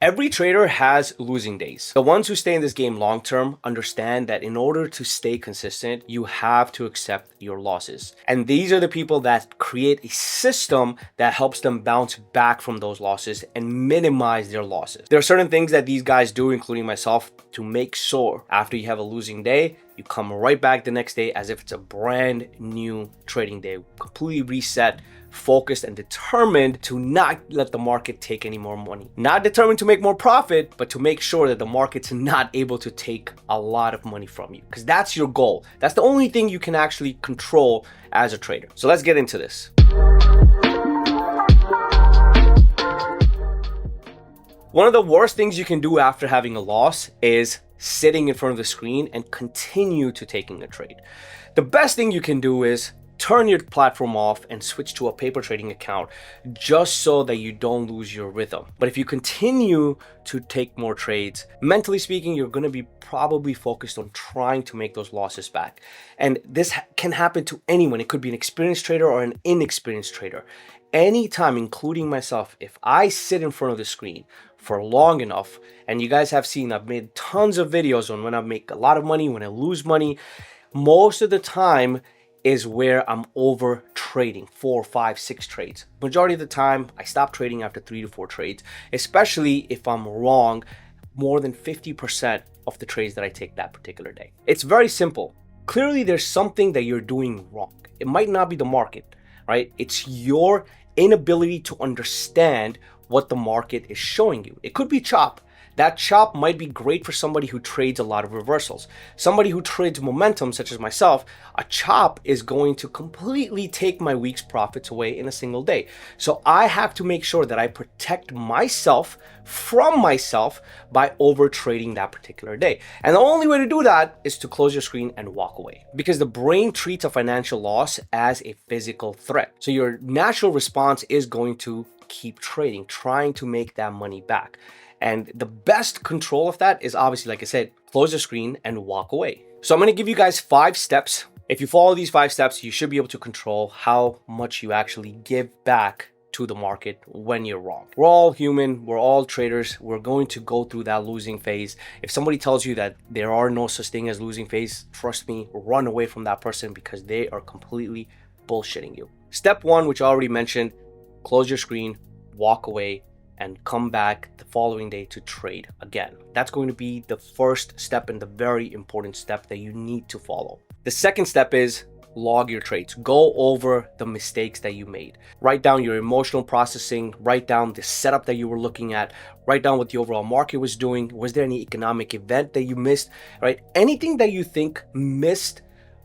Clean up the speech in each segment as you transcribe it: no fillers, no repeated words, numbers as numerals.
Every trader has losing days. The ones who stay in this game long term understand that in order to stay consistent, you have to accept your losses. And these are the people that create a system that helps them bounce back from those losses and minimize their losses. There are certain things that these guys do, including myself, to make sure after you have a losing day, you come right back the next day as if it's a brand new trading day, completely reset, focused and determined to not let the market take any more money. Not determined to make more profit, but to make sure that the market's not able to take a lot of money from you, because that's your goal. That's the only thing you can actually control as a trader. So let's get into this. One of the worst things you can do after having a loss is sitting in front of the screen and continue to taking a trade. The best thing you can do is turn your platform off and switch to a paper trading account just so that you don't lose your rhythm. But if you continue to take more trades, mentally speaking, you're going to be probably focused on trying to make those losses back. And this can happen to anyone. It could be an experienced trader or an inexperienced trader. Anytime, including myself, if I sit in front of the screen for long enough, and you guys have seen, I've made tons of videos on when I make a lot of money, when I lose money, most of the time is where I'm over trading 4, 5, 6 trades. Majority of the time, I stop trading after 3 to 4 trades, especially if I'm wrong more than 50% of the trades that I take that particular day. It's very simple. Clearly, there's something that you're doing wrong. It might not be the market, right? It's your inability to understand what the market is showing you. It could be chop. That chop might be great for somebody who trades a lot of reversals. Somebody who trades momentum, such as myself, a chop is going to completely take my week's profits away in a single day. So I have to make sure that I protect myself from myself by over trading that particular day. And the only way to do that is to close your screen and walk away, because the brain treats a financial loss as a physical threat. So your natural response is going to keep trading, trying to make that money back. And the best control of that is obviously, like I said, close the screen and walk away. So I'm going to give you guys 5 steps. If you follow these 5 steps, you should be able to control how much you actually give back to the market when you're wrong. We're all human. We're all traders. We're going to go through that losing phase. If somebody tells you that there are no such thing as losing phase, trust me, run away from that person, because they are completely bullshitting you. Step 1, which I already mentioned, close your screen, walk away, and come back the following day to trade again. That's going to be the first step and the very important step that you need to follow. The second step is log your trades. Go over the mistakes that you made. Write down your emotional processing, write down the setup that you were looking at, write down what the overall market was doing. Was there any economic event that you missed, right? Anything that you think missed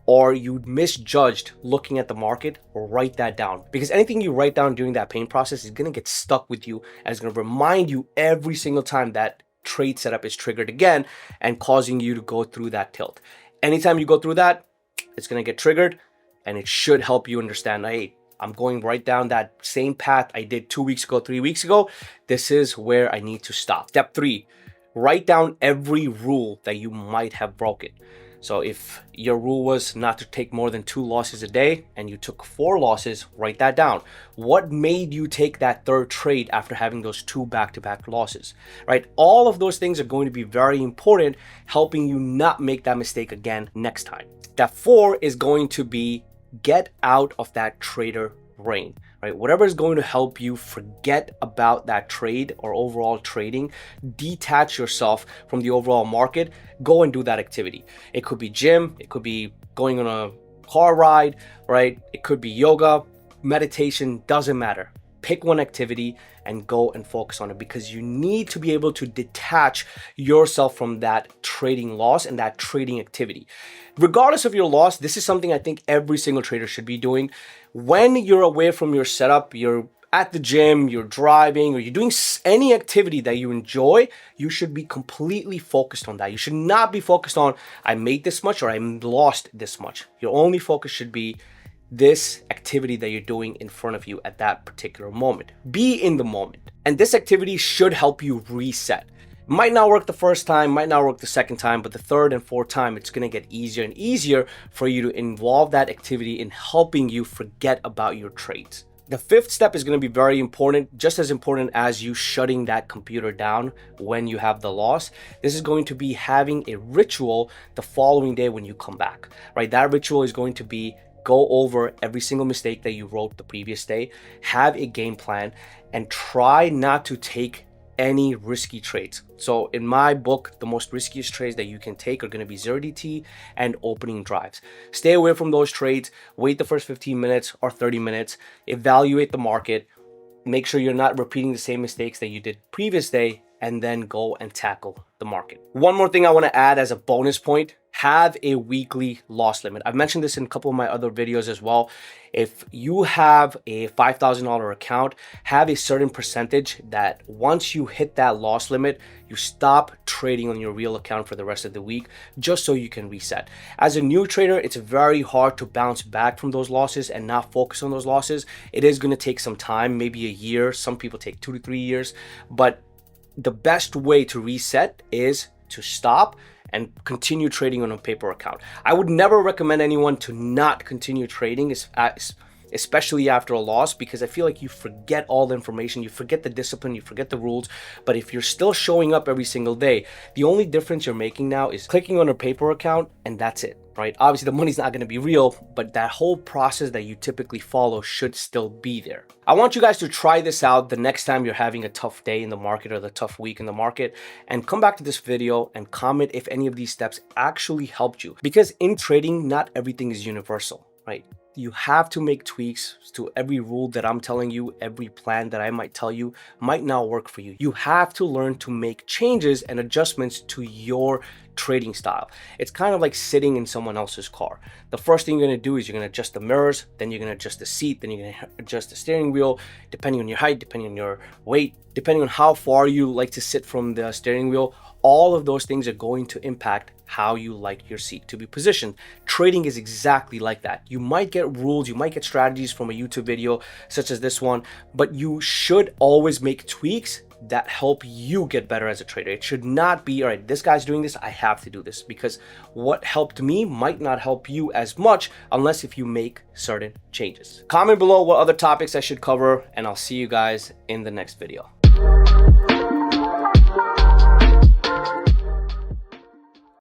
or you misjudged looking at the market, write that down. Because anything you write down during that pain process is going to get stuck with you, and it's going to remind you every single time that trade setup is triggered again and causing you to go through that tilt. Anytime you go through that, it's going to get triggered, and it should help you understand, hey, I'm going right down that same path I did 2 weeks ago, 3 weeks ago. This is where I need to stop. Step 3, write down every rule that you might have broken. So if your rule was not to take more than 2 losses a day and you took 4 losses, write that down. What made you take that 3rd trade after having those 2 back-to-back losses, right? All of those things are going to be very important, helping you not make that mistake again next time. Step 4 is going to be get out of that trader brain, right? Whatever is going to help you forget about that trade or overall trading, detach yourself from the overall market, go and do that activity. It could be gym, it could be going on a car ride, right? It could be yoga, meditation, doesn't matter. Pick one activity and go and focus on it, because you need to be able to detach yourself from that trading loss and that trading activity. Regardless of your loss, this is something I think every single trader should be doing. When you're away from your setup, you're at the gym, you're driving, or you're doing any activity that you enjoy, you should be completely focused on that. You should not be focused on, I made this much or I lost this much. Your only focus should be this activity that you're doing in front of you at that particular moment. Be in the moment. And this activity should help you reset. Might not work the first time, might not work the second time, but the 3rd and 4th time, it's going to get easier and easier for you to involve that activity in helping you forget about your trades. The fifth step is going to be very important, just as important as you shutting that computer down when you have the loss. This is going to be having a ritual the following day when you come back, right? That ritual is going to be go over every single mistake that you wrote the previous day, have a game plan, and try not to take any risky trades. So in my book, the most riskiest trades that you can take are going to be 0DT and opening drives. Stay away from those trades. Wait the first 15 minutes or 30 minutes. Evaluate the market. Make sure you're not repeating the same mistakes that you did previous day, and then go and tackle the market. One more thing I want to add as a bonus point, have a weekly loss limit. I've mentioned this in a couple of my other videos as well. If you have a $5,000 account, have a certain percentage that once you hit that loss limit, you stop trading on your real account for the rest of the week, just so you can reset. As a new trader, it's very hard to bounce back from those losses and not focus on those losses. It is going to take some time, maybe a year. Some people take 2 to 3 years, but the best way to reset is to stop and continue trading on a paper account. I would never recommend anyone to not continue trading, especially after a loss, because I feel like you forget all the information, you forget the discipline, you forget the rules. But if you're still showing up every single day, the only difference you're making now is clicking on a paper account, and that's it, right? Obviously, the money's not going to be real, but that whole process that you typically follow should still be there. I want you guys to try this out the next time you're having a tough day in the market or the tough week in the market, and come back to this video and comment if any of these steps actually helped you. Because in trading, not everything is universal, right? You have to make tweaks to every rule that I'm telling you. Every plan that I might tell you might not work for you. You have to learn to make changes and adjustments to your trading style. It's kind of like sitting in someone else's car. The first thing you're going to do is you're going to adjust the mirrors, then you're going to adjust the seat, then you're going to adjust the steering wheel, depending on your height, depending on your weight, depending on how far you like to sit from the steering wheel. All of those things are going to impact how you like your seat to be positioned. Trading is exactly like that. You might get rules, you might get strategies from a YouTube video such as this one, but you should always make tweaks that help you get better as a trader. It should not be, all right, this guy's doing this, I have to do this, because what helped me might not help you as much unless if you make certain changes. Comment below what other topics I should cover, and I'll see you guys in the next video.